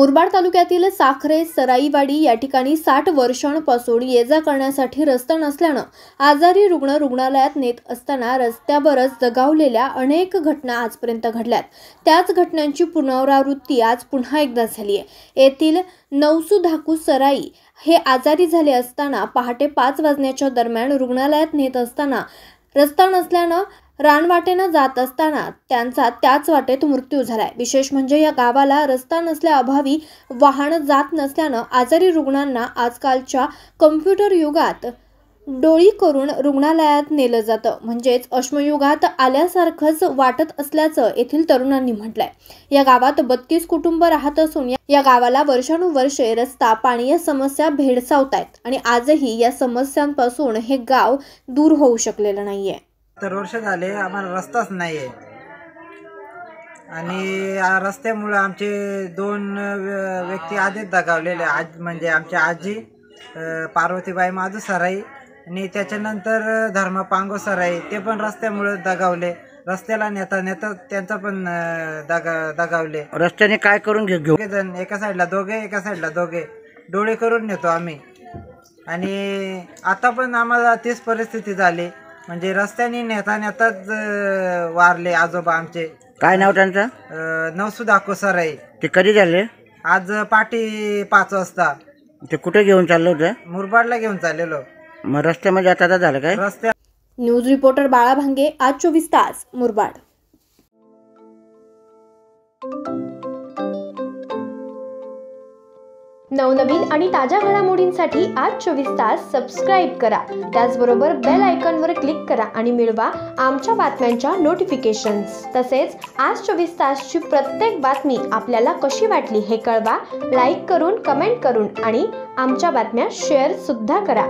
मुरबाड तालुक्यातील साखरे सराईवाडी या ठिकाणी 60 वर्षांपासून ये-जा करण्यासाठी रस्ता नसल्यानं आजारी रुग्ण रुग्णालयात नेत असताना रस्त्यावरच दगावलेल्या अनेक घटना आजपर्यंत घडल्यात। त्याच घटनांची पुनरावृत्ती आज पुन्हा एकदा झाली आहे। येथील नवसुधाकू सराई हे आजारी झाले असताना पहाटे 5 वाजण्याच्या दरम्यान रुग्णालयात नेत असताना रस्ता नसल्यानं रानवाटेनं जात असताना त्यांचा त्याच वाटेत मृत्यू झालाय। विशेष म्हणजे या गावाला रस्ता नसल्याअभावी वाहन जात नसल्यानं आजारी रुग्णांना आजकालच्या कम्प्युटर युगात डोळी करून रुग्णालयात नेलं जातं, म्हणजेच अश्मयुगात आल्यासारखंच वाटत असल्याचं येथील तरुणांनी म्हटलंय। या गावात 32 कुटुंब राहत असून या गावाला वर्षानुवर्षे रस्ता पाणी या समस्या भेडसावतायत आणि आजही या समस्यांपासून हे गाव दूर होऊ शकलेलं नाहीये। तर वर्ष झाले आम्हाला रस्ताच नाही आहे आणि या रस्त्यामुळे आमचे 2 व्यक्ती आधीच दगावलेले। म्हणजे आमच्या आजी पार्वतीबाई माधू सराई आणि त्याच्यानंतर धर्म पांगो सराई, ते पण रस्त्यामुळे दगावले। रस्त्याला नेता नेता त्यांचा पण दगावले। रस्त्याने काय करून घेऊ जण एका साईडला दोघे एका साईडला दोघे डोळे करून नेतो आम्ही। आणि आता पण आम्हाला तीच परिस्थिती झाली, म्हणजे रस्त्याने नेता नेताच वारले आजोबा आमचे। काय नाव त्यांचं? नवसुधाकू सराई। ते कधी झाले? आज पाटी 5 वाजता। ते कुठे घेऊन चाललो होते? मुरबाडला घेऊन चाललेलो। मग रस्त्यामध्ये आता झालं काय? रस्त्या न्यूज रिपोर्टर बाळा भांगे, आज 24 तास, मुरबाड। नवनवीन आणि ताज्या घडामोडींसाठी आज 24 तास सबस्क्राईब करा। त्याचबरोबर बेल आयकॉनवर क्लिक करा आणि मिळवा आमच्या बातम्यांच्या नोटिफिकेशन्स। तसेच आज 24 तासची प्रत्येक बातमी आपल्याला कशी वाटली हे कळवा, लाईक करून, कमेंट करून आणि आमच्या बातम्या शेअर सुद्धा करा।